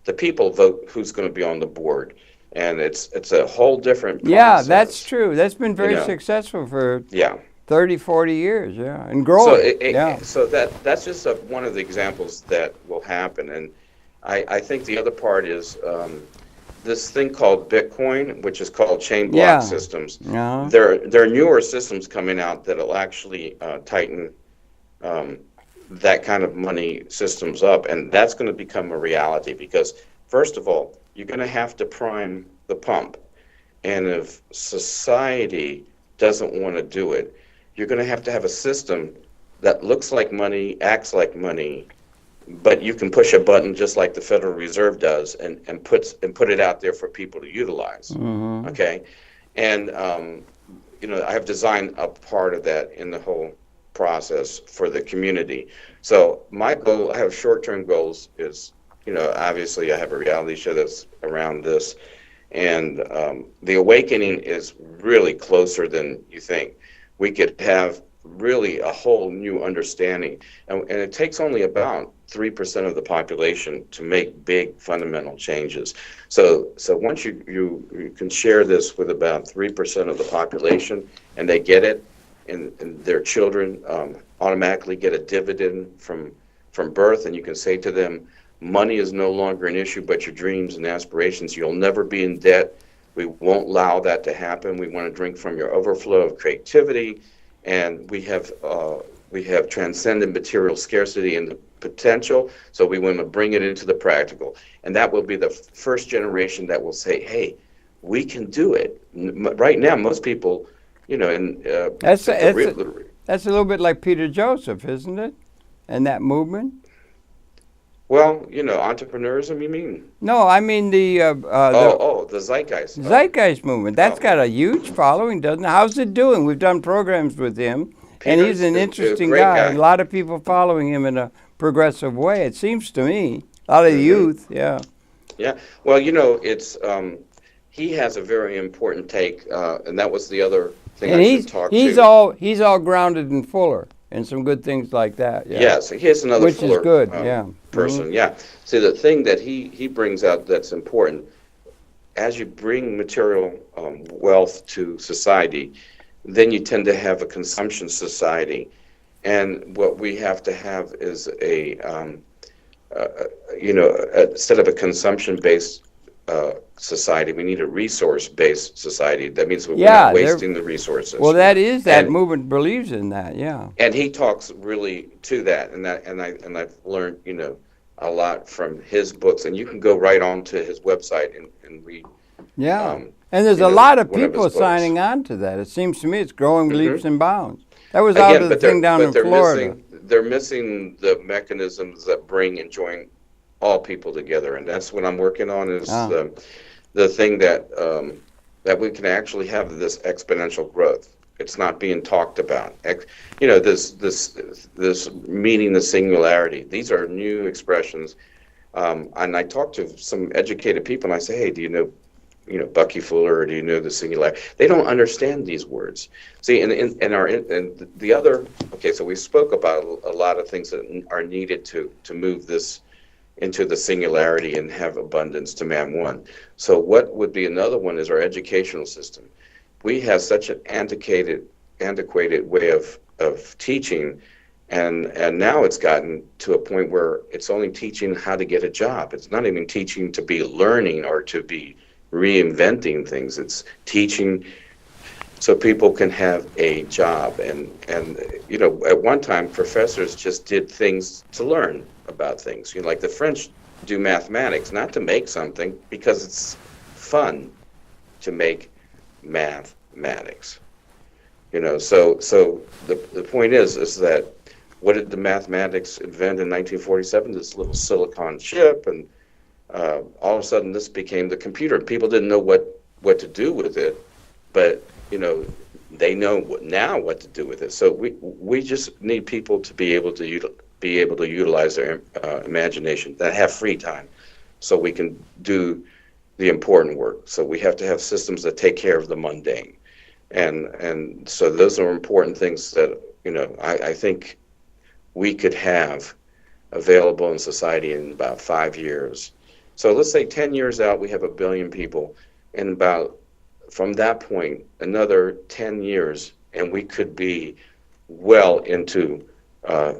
the people vote who's going to be on the board. And it's a whole different process. Yeah, that's true. That's been very successful for 30, 40 years, yeah, and So growing. Yeah. so that's just one of the examples that will happen. And I think the other part is this thing called Bitcoin, which is called chain block Yeah. systems. Uh-huh. There are newer systems coming out that'll actually tighten um, that kind of money systems up, and that's going to become a reality because, first of all, you're going to have to prime the pump, and if society doesn't want to do it, you're going to have a system that looks like money, acts like money, but you can push a button just like the Federal Reserve does, and put it out there for people to utilize. Mm-hmm. Okay, and I have designed a part of that in the whole process for the community. So my goal, I have short-term goals, is obviously I have a reality show that's around this, and the awakening is really closer than you think. We could have really a whole new understanding, and it takes only about 3% of the population to make big fundamental changes. So once you can share this with about 3% of the population, and they get it, and their children automatically get a dividend from birth, and you can say to them, money is no longer an issue, but your dreams and aspirations. You'll never be in debt. We won't allow that to happen. We want to drink from your overflow of creativity, and we have transcended material scarcity and the potential. So we want to bring it into the practical, and that will be the first generation that will say, "Hey, we can do it." Right now, most people, and That's a little bit like Peter Joseph, isn't it? And that movement. well, entrepreneurism, you mean? No, I mean the The zeitgeist. Zeitgeist movement. That's Oh. got a huge following, doesn't it? How's it doing? We've done programs with him, and he's Peter's an a interesting great guy. A lot of people following him in a progressive way. It seems to me. A lot of the youth, yeah. Yeah. Well, it's he has a very important take, and that was the other thing And I should talk he's to. all grounded in Fuller and some good things like that. Yeah. Yes, he has another Which is Fuller good. Yeah. person. Mhm. Yeah. See, the thing that he brings out that's important, as you bring material wealth to society, then you tend to have a consumption society, and what we have to have is instead of a consumption-based society, we need a resource-based society. That means we're not wasting the resources. Well, that And movement believes in that. Yeah. and he talks really to that, and I've learned a lot from his books, and you can go right on to his website and read. Yeah. And there's a lot of one of his people books. signing on to that. It seems to me it's growing leaps and bounds. That was Again, out of the but they're thing down in they're Florida. they're missing the mechanisms that bring and join all people together, and that's what I'm working on. Is the thing that we can actually have this exponential growth. It's not being talked about. This meeting the singularity. These are new expressions, and I talk to some educated people, and I say, "Hey, do you know Bucky Fuller, or do you know the singularity?" They don't understand these words. See, and the other. Okay, so we spoke about a lot of things that are needed to move this into the singularity and have abundance to man one. So what would be another one is our educational system. We have such an antiquated way of teaching, and now it's gotten to a point where it's only teaching how to get a job. It's not even teaching to be learning or to be reinventing things. It's teaching so people can have a job. And at one time, professors just did things to learn about things. Like the French do mathematics, not to make something, because it's fun to make mathematics. So the point is that what did the mathematics invent in 1947? This little silicon chip, and all of a sudden this became the computer. People didn't know what to do with it, but they know now what to do with it. So we just need people to be able to utilize their imagination, that have free time, so we can do the important work. So we have to have systems that take care of the mundane, and so those are important things that I think we could have available in society in about 5 years. So let's say 10 years out, we have 1 billion people, and from that point, another 10 years, and we could be well into uh,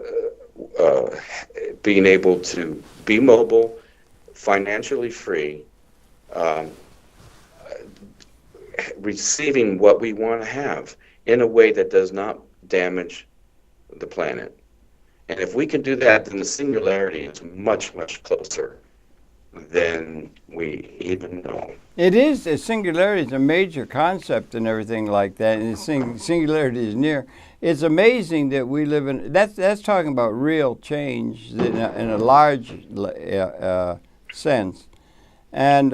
uh, being able to be mobile, financially free, um, receiving what we want to have in a way that does not damage the planet. And if we can do that, then the singularity is much, much closer than we even know. It is. Singularity is a major concept and everything like that, and singularity is near. It's amazing that we live in. That's talking about real change in a large sense, and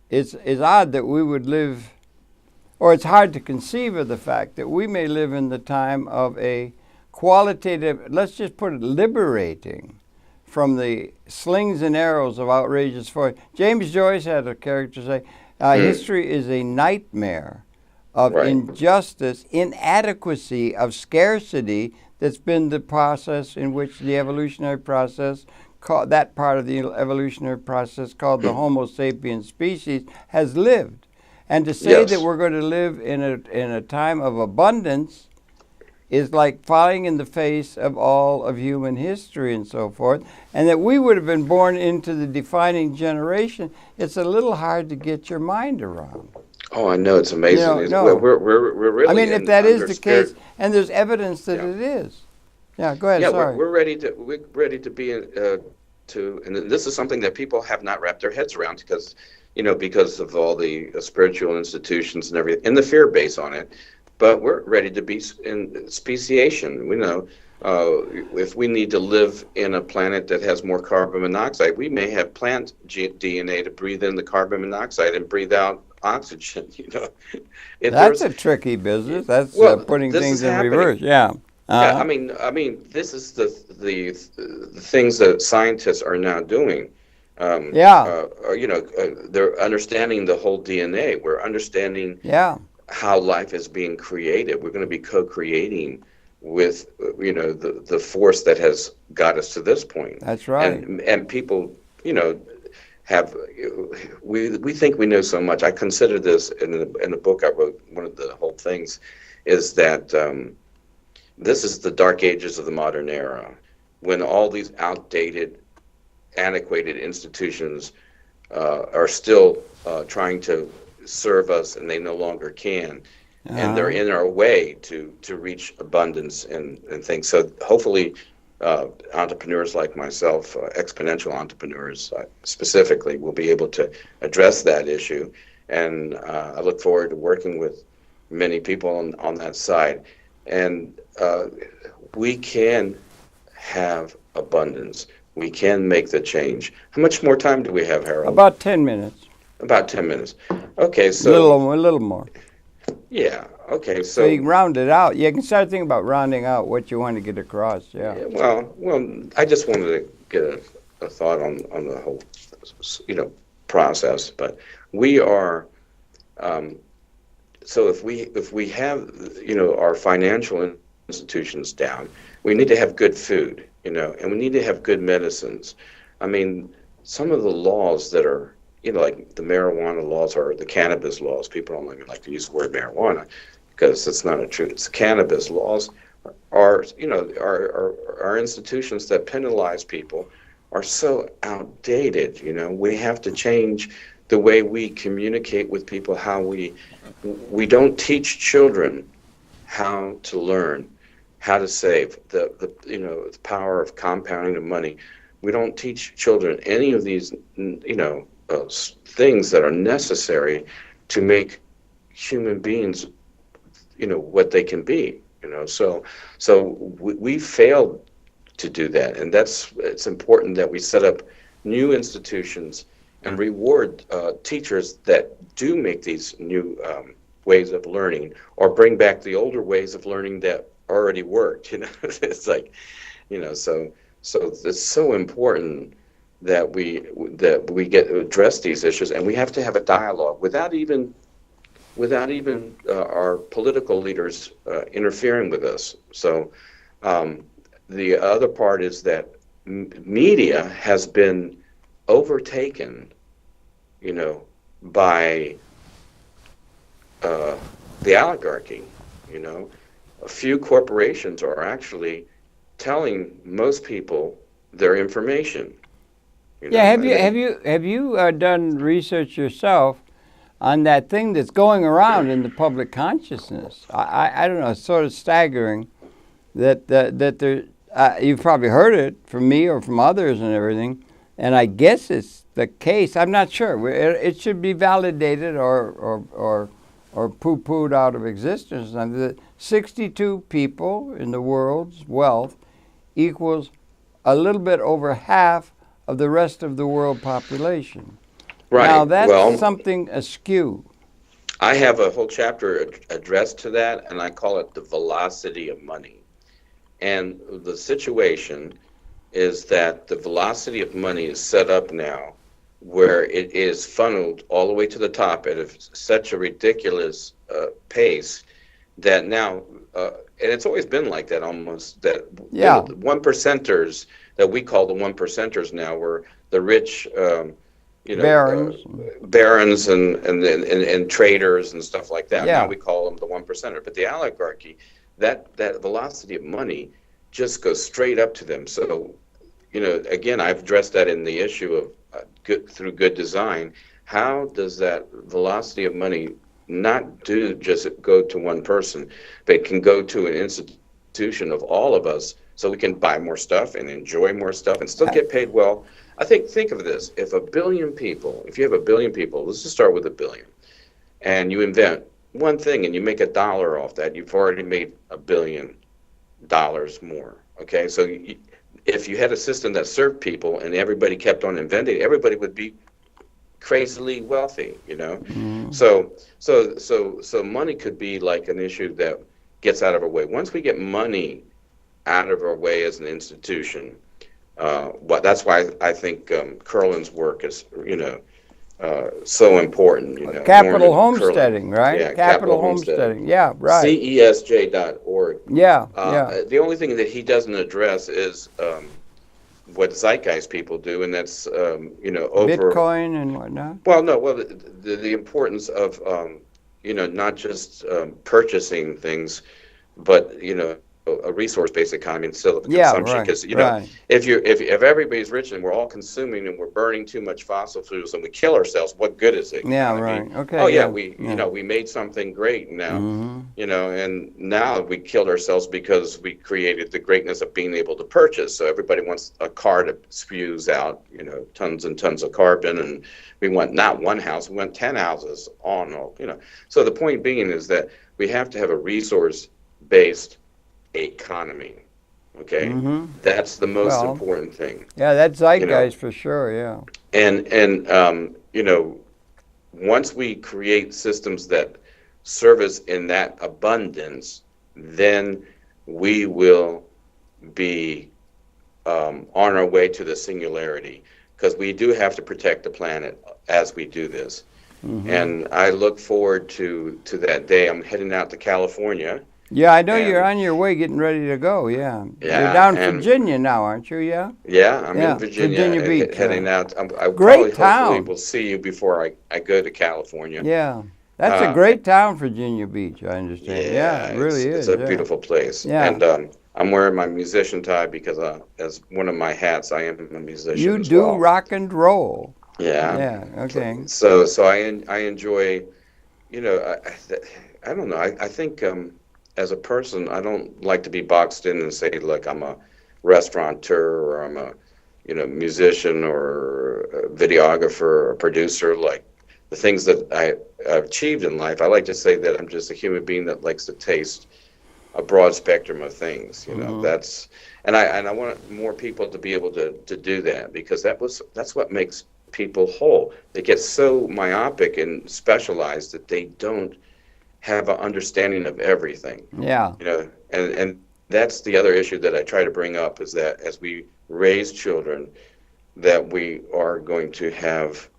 it's odd that we would live, or it's hard to conceive of the fact that we may live in the time of a qualitative. Let's just put it liberating from the slings and arrows of outrageous force. James Joyce had a character say, history is a nightmare of injustice, inadequacy, of scarcity that's been the process in which the evolutionary process, that part of the evolutionary process called the Homo sapiens species, has lived. And to say that we're going to live in a time of abundance is like falling in the face of all of human history and so forth, and that we would have been born into the defining generation, it's a little hard to get your mind around. Oh, I know, it's amazing. No. We're really. I mean, if that is the case, and there's evidence that it is. Yeah, go ahead. Yeah, sorry. we're ready to be and this is something that people have not wrapped their heads around because of all the spiritual institutions and everything, and the fear base on it. But we're ready to be in speciation. We know if we need to live in a planet that has more carbon monoxide, we may have plant DNA to breathe in the carbon monoxide and breathe out oxygen. That's a tricky business. That's putting things in reverse. Yeah. Yeah. I mean, this is the things that scientists are now doing. They're understanding the whole DNA. We're understanding. Yeah. How life is being created. We're going to be co-creating with the force that has got us to this point. That's right. And people have we think we know so much. I consider this in the book I wrote. One of the whole things is that this is the dark ages of the modern era, when all these outdated, antiquated institutions are still trying to serve us, and they no longer can, and they're in our way to reach abundance and things. So hopefully entrepreneurs like myself, exponential entrepreneurs specifically, will be able to address that issue, and I look forward to working with many people on that side, and we can have abundance. We can make the change. How much more time do we have, Harold? About 10 minutes. About 10 minutes. Okay, so... A little more. Yeah, okay, so... you can round it out. You can start thinking about rounding out what you want to get across, yeah. Well, I just wanted to get a thought on the whole, process. But we are... so if we have, our financial institutions down, we need to have good food, and we need to have good medicines. I mean, some of the laws that are... like the marijuana laws or the cannabis laws. People don't even like to use the word marijuana because it's not a truth. It's cannabis laws are institutions that penalize people are so outdated. We have to change the way we communicate with people. How we don't teach children how to learn, how to save, the power of compounding of money. We don't teach children any of these, things that are necessary to make human beings, what they can be. So we failed to do that, and it's important that we set up new institutions and reward teachers that do make these new ways of learning, or bring back the older ways of learning that already worked. It's like, so it's so important that we address these issues, and we have to have a dialogue without even our political leaders interfering with us. So the other part is that media has been overtaken, by the oligarchy. you know. A few corporations are actually telling most people their information. You Yeah, know, have and you they, have you have you done research yourself on that thing that's going around in the public consciousness? I don't know. It's sort of staggering that there. You've probably heard it from me or from others and everything, and I guess it's the case. I'm not sure. It should be validated or poo-pooed out of existence. And the 62 people in the world's wealth equals a little bit over half of the rest of the world population. Now right. that's Well, something askew. I have a whole chapter addressed to that, and I call it the velocity of money. And the situation is that the velocity of money is set up now where it is funneled all the way to the top at such a ridiculous pace that now, and it's always been like that almost, that Yeah. the one percenters that we call the one percenters now were the rich, Barons. barons and traders and stuff like that. Now Yeah. we call them the one percenter. But the oligarchy, that velocity of money just goes straight up to them. So, again, I've addressed that in the issue of through good design. How does that velocity of money not just go to one person, but it can go to an institution of all of us, so we can buy more stuff and enjoy more stuff and still get paid well. Think of this: if you have a billion people, let's just start with a billion, and you invent one thing and you make $1 off that, you've already made $1 billion more. Okay, so if you had a system that served people and everybody kept on inventing, everybody would be crazily wealthy, So money could be like an issue that gets out of our way. Once we get money out of our way as an institution, that's why I think Curlin's work is, so important. Capital Norman homesteading, Curlin. right? Yeah, Capital homesteading. Yeah, right. CESJ.org. Yeah, yeah. The only thing that he doesn't address is what zeitgeist people do, and that's over Bitcoin and whatnot. Well, no, well, the importance of not just purchasing things, but a resource-based economy instead of Yeah, consumption. right, Because right. if everybody's rich and we're all consuming and we're burning too much fossil fuels and we kill ourselves, what good is it? Yeah, right. Okay. Oh yeah, yeah. we made something great now, Mm-hmm. and now we killed ourselves because we created the greatness of being able to purchase. So everybody wants a car that spews out tons and tons of carbon, and we want not one house, we want 10 houses So the point being is that we have to have a resource-based economy. Okay, that's the most important thing. Yeah, that's zeitgeist for sure. Yeah. And once we create systems that service in that abundance, then we will be on our way to the singularity, because we do have to protect the planet as we do this. And I look forward to that day. I'm heading out to California. Yeah, I know you're on your way, getting ready to go. Yeah. Yeah, You're down in Virginia now, aren't you? Yeah. Yeah, I'm in Virginia. Virginia Beach. Heading out. Great town. Hopefully will see you before I go to California. Yeah. That's a great town, Virginia Beach, I understand. Yeah, it really is. It's a beautiful place. Yeah. And I'm wearing my musician tie because as one of my hats, I am a musician You as do well. rock and roll. Yeah. Yeah, okay. So I enjoy, I don't know. I think as a person, I don't like to be boxed in and say, look, I'm a restaurateur or I'm a musician or a videographer or a producer. Like the things that I've achieved in life, I like to say that I'm just a human being that likes to taste a broad spectrum of things. That's and I want more people to be able to do that, because that's what makes people whole. They get so myopic and specialized that they don't have an understanding of everything. Yeah. And that's the other issue that I try to bring up, is that as we raise children, that we are going to have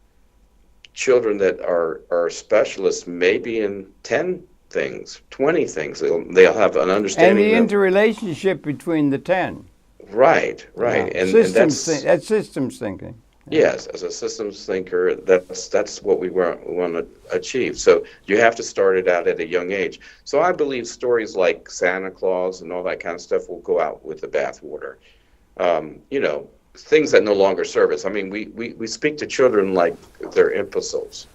children that are specialists maybe in 10 things, 20 things. They'll have an understanding. And the interrelationship between the 10. Right. Yeah. And That's systems thinking. Yes, as a systems thinker, that's what we want to achieve. So you have to start it out at a young age. So I believe stories like Santa Claus and all that kind of stuff will go out with the bathwater. You know, things that no longer serve us. I mean, we speak to children like they're imbeciles.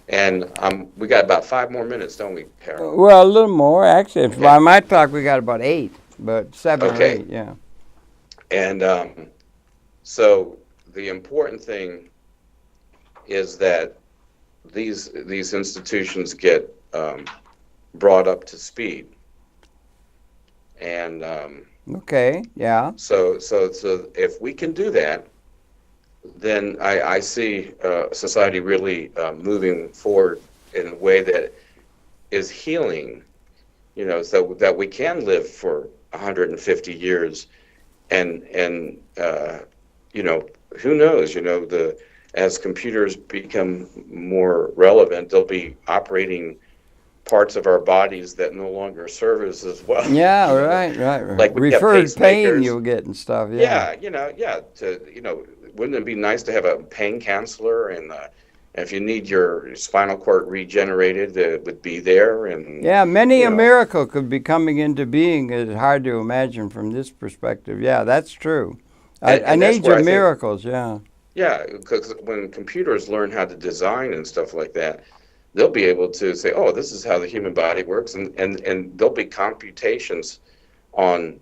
And we got about 5 more minutes, don't we, Harold? Well, a little more. Actually, if by Okay. my talk, we got about 8, but 7 or Okay. 8, yeah. And so the important thing is that these institutions get brought up to speed. And Okay, yeah. so if we can do that, then I see society really moving forward in a way that is healing, you know, so that we can live for 150 years, and you know, who knows, you know, as computers become more relevant, they'll be operating parts of our bodies that no longer serve us as well. Yeah, You know, right. like we have Referred pain pacemakers. you'll get and stuff, yeah. Yeah, wouldn't it be nice to have a pain counselor, and if you need your spinal cord regenerated, it would be there, and Yeah, many you a know, miracle could be coming into being. It's hard to imagine from this perspective. Yeah, that's true. and An that's age where of I think, miracles, yeah. yeah, because when computers learn how to design and stuff like that, they'll be able to say, oh, this is how the human body works, and there'll be computations on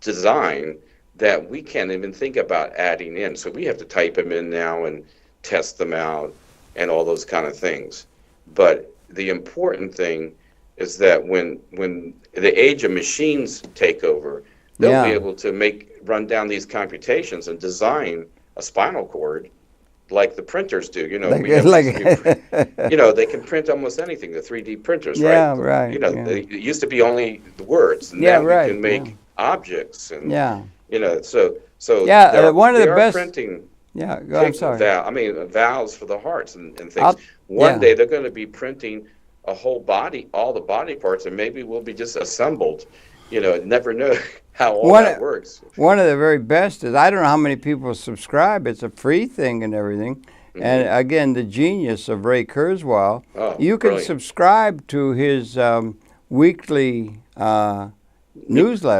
design that we can't even think about adding in. So we have to type them in now and test them out and all those kind of things. But the important thing is that when the age of machines take over, they'll be Yeah. able to run down these computations and design a spinal cord like the printers do. You know, Like, we have like, you know, they can print almost anything, the 3D printers, right? yeah, right, You know, yeah. it used to be only the words, and Yeah, now we right, can yeah. make objects, and Yeah. you know, so Yeah, one of they the are best, printing yeah, I'm sorry. valves for the hearts and things. I'll, One yeah. day they're going to be printing a whole body, all the body parts, and maybe we'll be just assembled. You know, never know how all One, that works. one of the very best is, I don't know how many people subscribe. It's a free thing and everything. And Hmm. again, the genius of Ray Kurzweil. Oh, You can brilliant. subscribe to his weekly newsletter,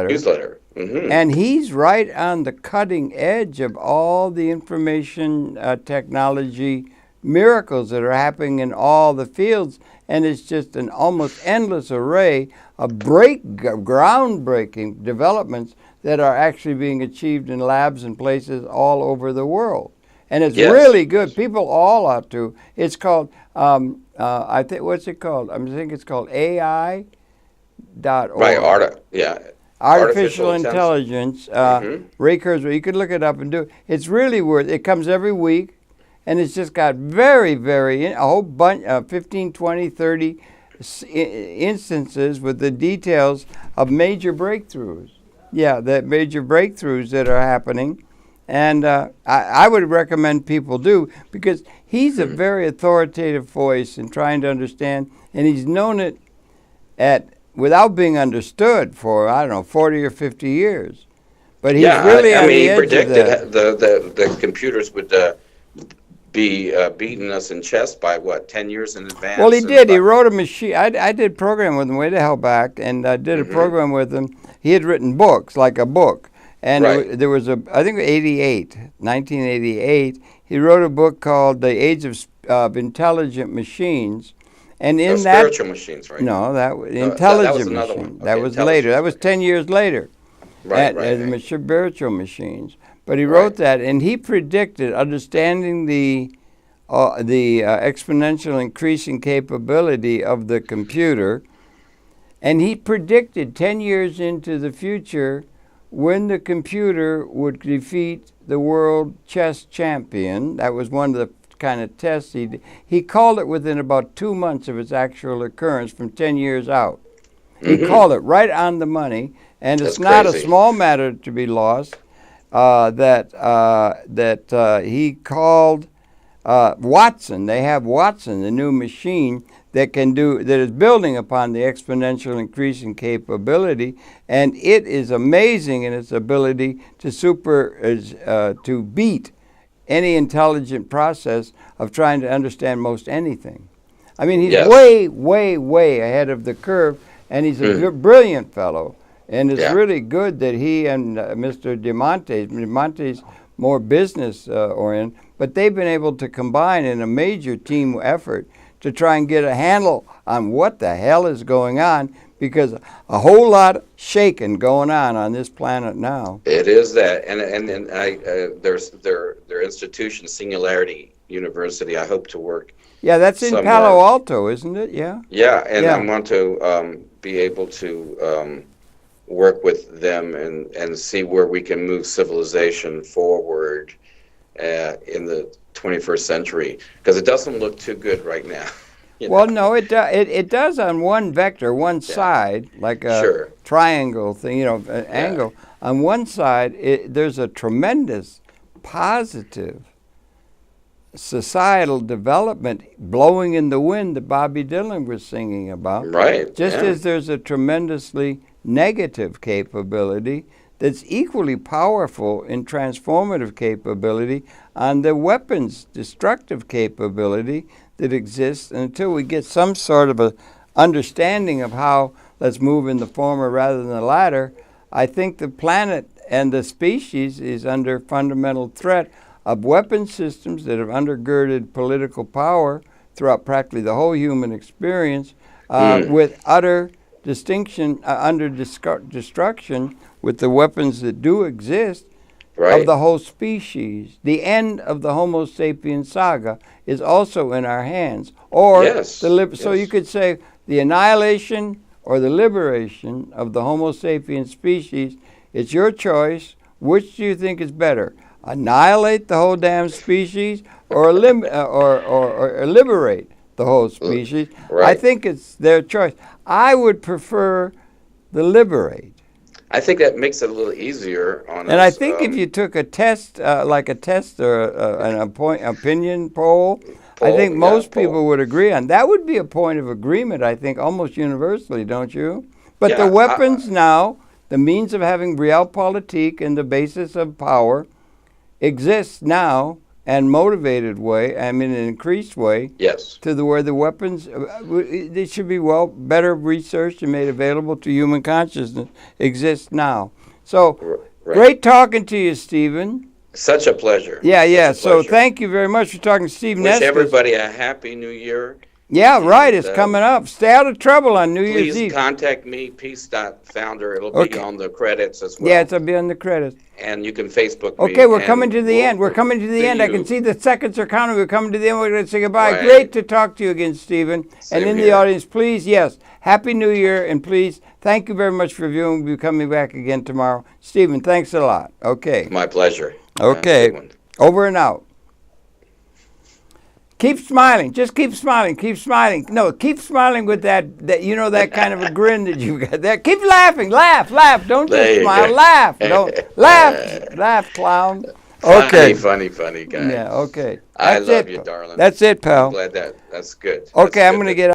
Newsletter. Hmm. and he's right on the cutting edge of all the information technology miracles that are happening in all the fields. And it's just an almost endless array of groundbreaking developments that are actually being achieved in labs and places all over the world. And it's Yes. really good. People all ought to. It's called, I think, what's it called? I think it's called AI.org. Right. Yeah. Artificial Intelligence. Hmm. Ray Kurzweil. You could look it up and do it. It's really worth it. It comes every week, and it's just got a whole bunch, 15, 20, 30 instances with the details of major breakthroughs. Yeah, the major breakthroughs that are happening. And I would recommend people do, because he's a very authoritative voice in trying to understand, and he's known it without being understood for, I don't know, 40 or 50 years. But he's Yeah, really I on mean, the he edge of predicted that. the computers would be beating us in chess by what, 10 years in advance? Well, he And did. He wrote a machine. I did a program with him way the hell back, and I did a hmm. program with him. He had written books, like a book. And Right. there was I think 1988, he wrote a book called The Age of Intelligent Machines. And No, in that, spiritual machines, right? no, that was No, that was intelligent another machine. one. That Okay, was later. That intelligence. was Okay. 10 years later. Right, The right, spiritual machines. But he wrote right. that, and he predicted, understanding the exponential increasing capability of the computer, and he predicted 10 years into the future when the computer would defeat the world chess champion. That was one of the kind of tests he did. He called it within about 2 months of its actual occurrence from 10 years out. He Hmm. called it right on the money, and it's That's not a crazy. small matter to be lost that he called Watson. They have Watson, the new machine that is building upon the exponential increasing capability, and it is amazing in its ability to beat any intelligent process of trying to understand most anything. I mean, he's Yes. way, way, way ahead of the curve, and he's a brilliant fellow. And it's really good that he and Mr. Diamante's more business oriented, but they've been able to combine in a major team effort to try and get a handle on what the hell is going on, because a whole lot shaking going on this planet now. It is that, and there's their institution, Singularity University. I hope to work. Yeah, that's in somewhere. Palo Alto, isn't it? Yeah. Yeah, and I want to be able to work with them and see where we can move civilization forward in the 21st century, because it doesn't look too good right now. Well, no, it does on one vector, one side, like a triangle thing, an angle. On one side, there's a tremendous positive societal development blowing in the wind that Bobby Dylan was singing about. Right. Just as there's a tremendously negative capability that's equally powerful in transformative capability on the weapons destructive capability that exists. And until we get some sort of a understanding of how let's move in the former rather than the latter, I think the planet and the species is under fundamental threat of weapon systems that have undergirded political power throughout practically the whole human experience, with utter distinction, under destruction with the weapons that do exist of the whole species. The end of the Homo sapiens saga is also in our hands. Or so you could say the annihilation or the liberation of the Homo sapiens species. It's your choice. Which do you think is better? Annihilate the whole damn species, or liberate the whole species? I think it's their choice. I would prefer the liberate. I think that makes it a little easier on us. And I think if you took a test, like a test or an opinion poll, I think most people would agree on. That would be a point of agreement, I think, almost universally, don't you? But the weapons now, the means of having realpolitik and the basis of power exists now, and motivated way, I mean an increased way, to where the weapons, they should be better researched and made available to human consciousness, exist now. So, great talking to you, Stephen. Such a pleasure. Yeah. So thank you very much for talking to Steve Neskis. Wish everybody a happy New Year. Yeah, right. It's coming up. Stay out of trouble on New Year's Eve. Please contact me, peace.founder. It'll be on the credits as well. Yeah, it'll be on the credits. And you can Facebook me. Okay, we're coming to the end. We're coming to the end. I can see the seconds are counting. We're coming to the end. We're going to say goodbye. Great to talk to you again, Stephen. And in the audience, please, Happy New Year. And please, thank you very much for viewing. We'll be coming back again tomorrow. Stephen, thanks a lot. Okay. My pleasure. Okay. Over and out. Keep smiling. Just keep smiling. Keep smiling. No, keep smiling with that that kind of a grin that you got there. Keep laughing. Laugh. Don't just smile. Laugh. Don't laugh, clown. Okay. Funny guy. Yeah, okay. I love you, darling. That's it, pal. I'm glad that's good. Okay, I'm going to get